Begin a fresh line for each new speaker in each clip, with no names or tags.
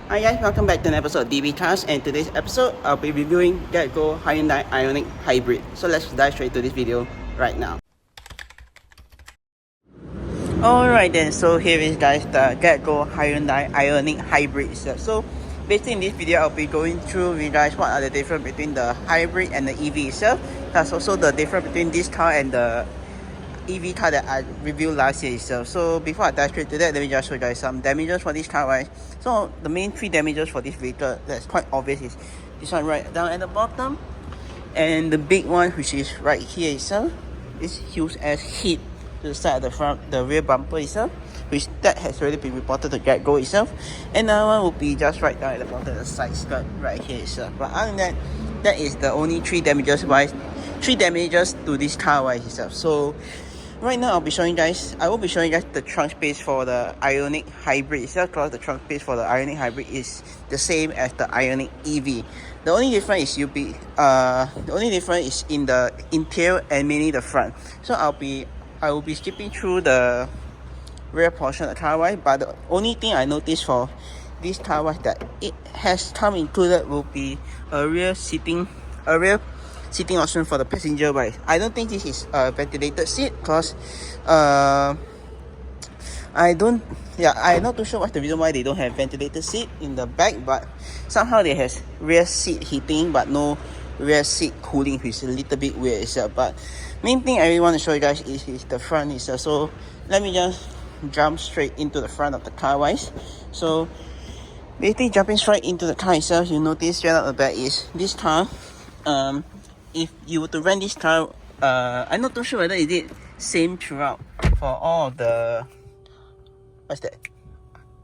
Hi guys, welcome back to an episode of DB Cars, and today's episode I'll be reviewing GetGo Hyundai IONIQ Hybrid. So let's dive straight to this video right now. Alright then, so here is guys the GetGo Hyundai IONIQ Hybrid. So basically in this video I'll be going through with you guys what are the difference between the hybrid and the EV itself. That's also the difference between this car and the EV car that I reviewed last year itself. So before I dive straight to that, let me just show you guys some damages for this car, right? So the main three damages for this vehicle that's quite obvious is this one right down at the bottom, and the big one which is right here itself is used as hit to the side of the front, the rear bumper itself, which that has already been reported to GetGo itself. And another one will be just right down at the bottom of the side skirt right here itself. But other than that, that is the only three damages to this car wise itself. So right now I will be showing you guys the trunk space for the IONIQ Hybrid itself, because the trunk space for the IONIQ Hybrid is the same as the IONIQ EV. The only difference is in the interior and mainly the front. So I will be skipping through the rear portion of the car wise, but the only thing I noticed for this car wise that it has come included will be a rear seating option for the passenger wise. I don't think this is a ventilated seat because I'm not too sure what's the reason why they don't have ventilated seat in the back, but somehow they has rear seat heating but no rear seat cooling, which is a little bit weird itself. But main thing I really want to show you guys is the front itself. So let me just jump straight into the front of the car wise. So basically jumping straight into the car itself, you notice straight out the back is this car. If you were to rent this car, I'm not too sure whether it did same throughout for all of the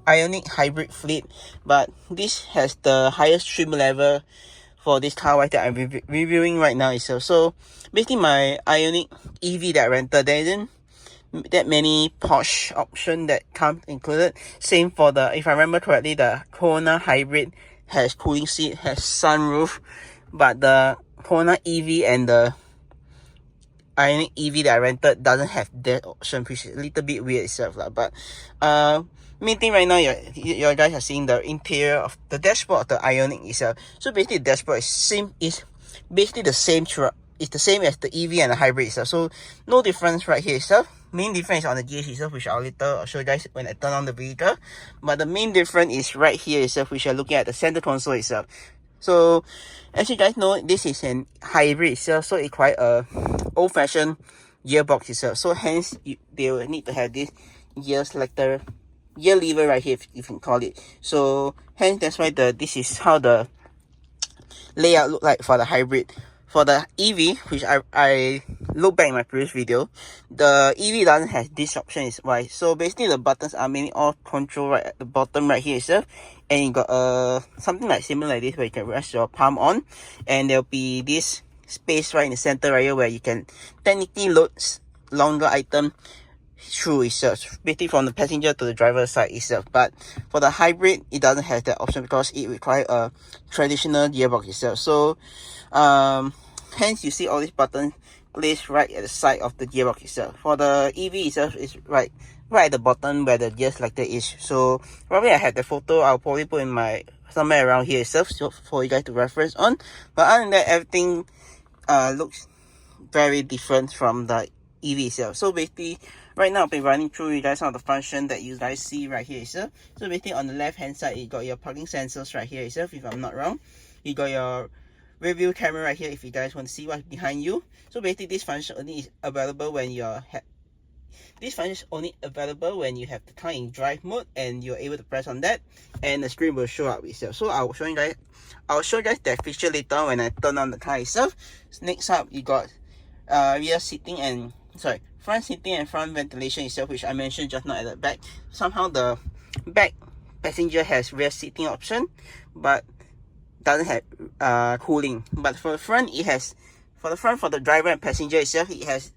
IONIQ Hybrid fleet, but this has the highest trim level for this car that I'm reviewing right now itself. So basically my IONIQ EV that I rented, there isn't that many Porsche option that come included. Same for the, if I remember correctly, the Choa Hybrid has cooling seat, has sunroof, but the Choa EV and the IONIQ EV that I rented doesn't have that option, which is a little bit weird itself. But main thing right now, you guys are seeing the interior of the dashboard of the IONIQ itself. So basically the dashboard is basically the same throughout. It's the same as the EV and the hybrid itself. So no difference right here itself. Main difference is on the gears itself, which I'll later show you guys when I turn on the vehicle. But the main difference is right here itself, which you're looking at the center console itself. So as you guys know, this is an hybrid itself, so it's quite a old-fashioned gearbox itself. So hence they will need to have this gear selector, gear lever right here, if you can call it. So hence that's why this is how the layout look like for the hybrid. For the EV, which I look back in my previous video, the EV doesn't have this option is why. So basically the buttons are mainly all control right at the bottom right here itself, and you got something like similar like this where you can rest your palm on, and there'll be this space right in the center right here where you can technically load longer item through itself, basically from the passenger to the driver's side itself. But for the hybrid, it doesn't have that option because it requires a traditional gearbox itself. So hence you see all these buttons placed right at the side of the gearbox itself. For the EV itself, is right at the bottom where the gear selector is. So probably I have the photo, I'll probably put in my somewhere around here itself, so for you guys to reference on. But other than that, everything looks very different from the EV itself. So basically right now I've been running through you guys some of the function that you guys see right here itself. So basically on the left hand side, you got your parking sensors right here itself, if I'm not wrong. You got your rear view camera right here if you guys want to see what's behind you. So basically this function only is available when you're this function is only available when you have the car in drive mode and you're able to press on that, and the screen will show up itself. So I'll show you guys that feature later on when I turn on the car itself. So next up, you got front seating and front ventilation itself, which I mentioned just now at the back. Somehow the back passenger has rear seating option, but doesn't have cooling. But for the front, it has, for the driver and passenger itself, it has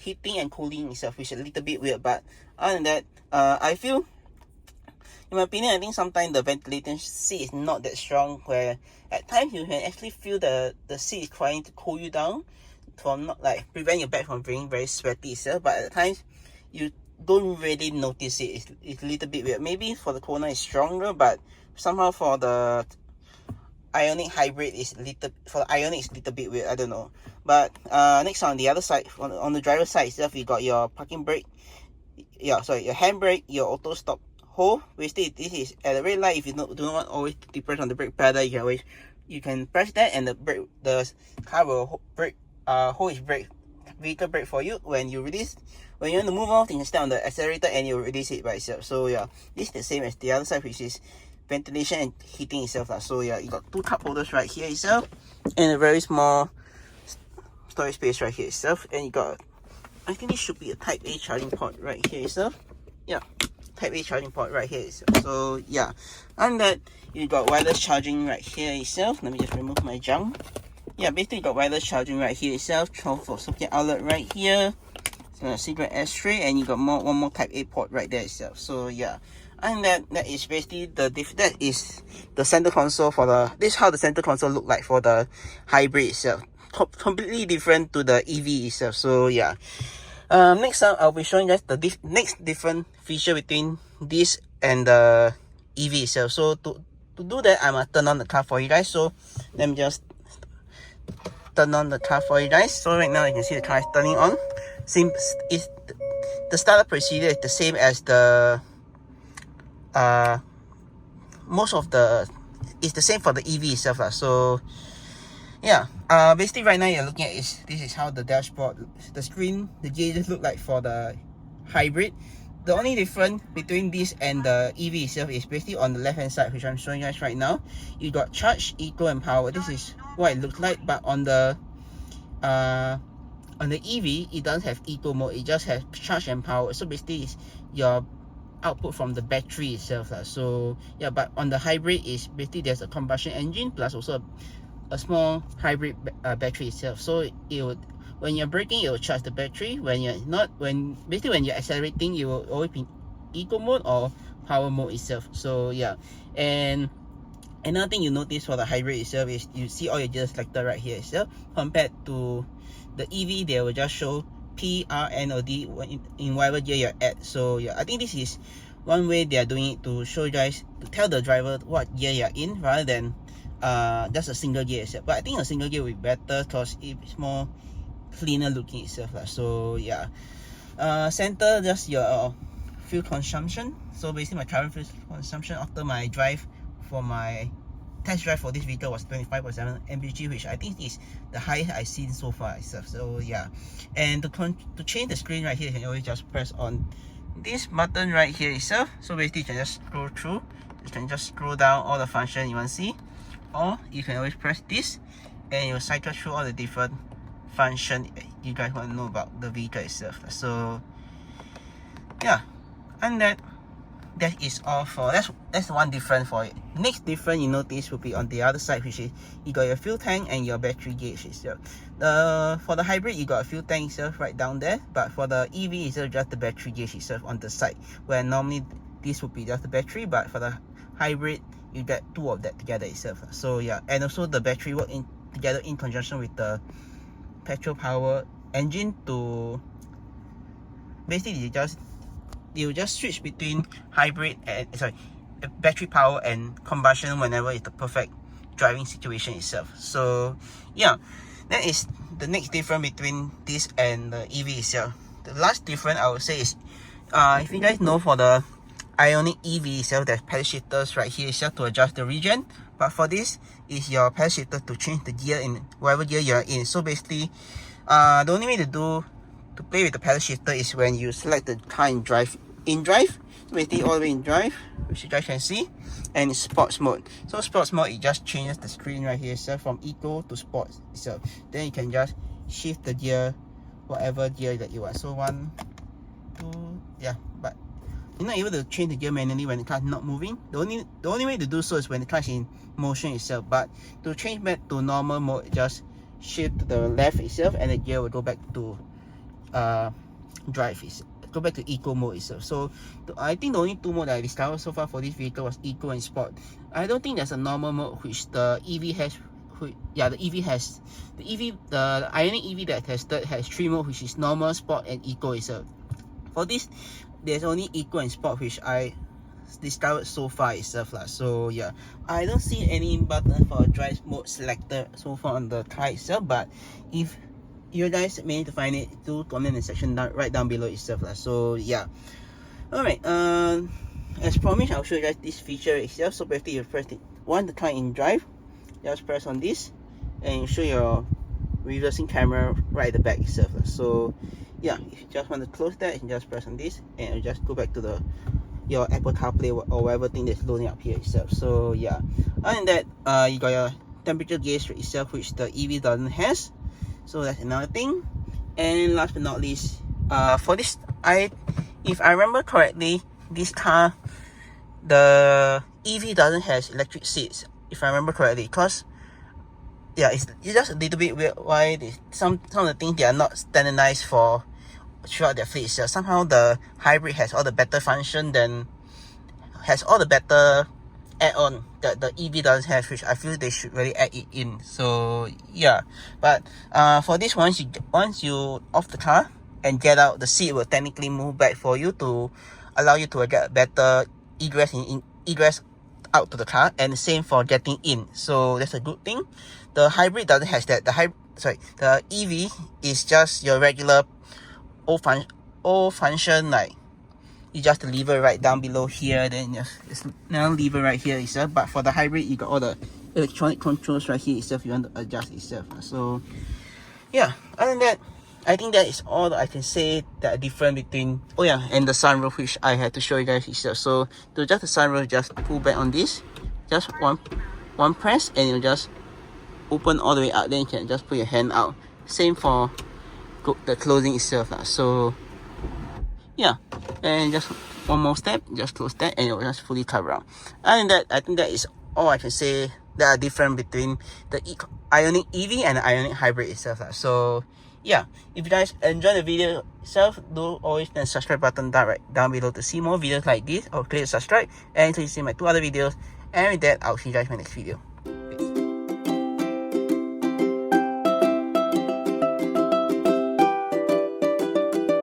heating and cooling itself, which is a little bit weird. But other than that, I feel, in my opinion, I think sometimes the ventilation seat is not that strong, where at times you can actually feel the seat is trying to cool you down, from not like prevent your back from being very sweaty itself. But at times you don't really notice it. It's a little bit weird. Maybe for the Kona is stronger, but somehow for the IONIQ Hybrid is for the IONIQ is a little bit weird. I don't know. But next on the other side, on the driver's side itself, you got your parking brake. Yeah, sorry, your handbrake, your auto stop hold. Basically, this is at the red light. If you do not want always to press on the brake pedal, you can press that, and the car will hold its brake, vehicle brake for you. When you want to move off, you can step on the accelerator and you will release it by itself. So yeah, this is the same as the other side, which is ventilation and heating itself. So yeah, you got two cup holders right here itself, and a very small storage space right here itself, and you got, I think this should be a Type A charging port right here itself. Yeah, Type A charging port right here itself. So yeah, and that you got wireless charging right here itself. Let me just remove my junk. Yeah, basically you got wireless charging right here itself. 12-volt socket outlet right here. So cigarette ashtray, and you got one more Type A port right there itself. So yeah, and that is basically that is the center console for the. This is how the center console look like for the hybrid itself. Completely different to the EV itself. So yeah. Next time I'll be showing you guys the next different feature between this and the EV itself. So to do that, I'm gonna turn on the car for you guys. So let me just turn on the car for you guys. So right now you can see the car is turning on. The startup procedure is the same as the it's the same for the EV itself lah. So yeah, basically right now you're looking at this is how the dashboard, the screen, the gauges look like for the hybrid. The only difference between this and the EV itself is basically on the left hand side, which I'm showing you guys right now. You got charge, eco, and power. This is what it looks like, but on the EV, it doesn't have eco mode. It just has charge and power. So basically, it's your output from the battery itself. So yeah, but on the hybrid, is basically there's a combustion engine plus also a small hybrid battery itself. So it would, when you're braking, it will charge the battery. When you're not, basically when you're accelerating, you will always be eco mode or power mode itself. So yeah, and another thing you notice for the hybrid itself is you see all your gears selected right here itself. Compared to the EV, they will just show P, R, N, or D in whatever gear you're at. So yeah, I think this is one way they are doing it to show you guys, to tell the driver what gear you're in, rather than just a single gear itself. But I think a single gear will be better because it's more cleaner looking itself. So yeah, center just your fuel consumption. So basically my current fuel consumption after my drive for my test drive for this vehicle was 25.7 mpg, which I think is the highest I've seen so far itself. So yeah, and to change the screen right here, you can always just press on this button right here itself. So basically you can just scroll through, you can just scroll down all the function you want to see, or you can always press this and it will cycle through all the different function you guys want to know about the vehicle itself. So yeah, and that is all for that's one difference for it. The next difference you notice will be on the other side, which is you got your fuel tank and your battery gauge itself. For the hybrid, you got a fuel tank itself right down there, but for the EV itself, just the battery gauge itself on the side, where normally this would be just the battery, but for the hybrid you get two of that together itself. So yeah, and also the battery work together in conjunction with the petrol power engine to basically you just switch between hybrid and battery power and combustion whenever it's the perfect driving situation itself. So yeah, that is the next difference between this and the EV itself. The last difference I would say is if you guys know, for the IONIQ EV itself, there's pedal shifters right here itself to adjust the regen, but for this is your pedal shifter to change the gear in whatever gear you're in. So basically the only way to play with the pedal shifter is when you select the car in drive. So basically all the way in drive, which you guys can see, and in sports mode. So sports mode, it just changes the screen right here itself from eco to sports itself. Then you can just shift the gear, whatever gear that you want. So 1, 2, yeah, but you're not able to change the gear manually when the car is not moving. The only way to do so is when the car is in motion itself. But to change back to normal mode, just shift to the left itself and the gear will go back to drive itself, go back to eco mode itself. So I think the only two modes that I discovered so far for this vehicle was eco and sport. I don't think there's a normal mode, which the EV has. Yeah, the EV has the IONIQ EV that I tested has 3 modes, which is normal, sport, and eco itself. For this there's only Eco and Sport which I discovered so far itself lah. So yeah, I don't see any button for drive mode selector so far on the car itself, but if you guys manage to find it, do comment in the section right down below itself lah. So yeah, all right, as promised, I'll show you guys this feature itself. So basically, you press the car in drive, just press on this and you show your reversing camera right at the back itself. So yeah, if you just want to close that, you can just press on this and you just go back to your Apple CarPlay or whatever thing that's loading up here itself. So yeah, other than that, you got your temperature gauge itself, which the EV doesn't has. So that's another thing. And last but not least, for this, if I remember correctly, this car, the EV doesn't has electric seats, if I remember correctly, because yeah, it's just a little bit weird why some of the things they are not standardized for throughout their fleet. So somehow the hybrid has all the better function has all the better add-on that the EV doesn't have, which I feel they should really add it in. So yeah, but for this, once you off the car and get out, the seat will technically move back for you to allow you to get better egress out to the car, and the same for getting in. So that's a good thing. The hybrid doesn't have that. The EV is just your regular old function, like you just lever right down below here, then just now lever right here itself. But for the hybrid, you got all the electronic controls right here itself. You want to adjust itself. So yeah, other than that, I think that is all that I can say that are different between, oh yeah, and the sunroof, which I had to show you guys itself. So to adjust the sunroof, just pull back on this, just one press, and it'll just open all the way out. Then you can just put your hand out. Same for the closing itself. So yeah, and just one more step, just close that, and it will just fully cover up. Other than that, I think that is all I can say that are different between the IONIQ EV and the IONIQ Hybrid itself. So yeah, if you guys enjoy the video itself, do always hit the subscribe button down below to see more videos like this, or click subscribe and to see my 2 other videos. And with that, I'll see you guys in my next video.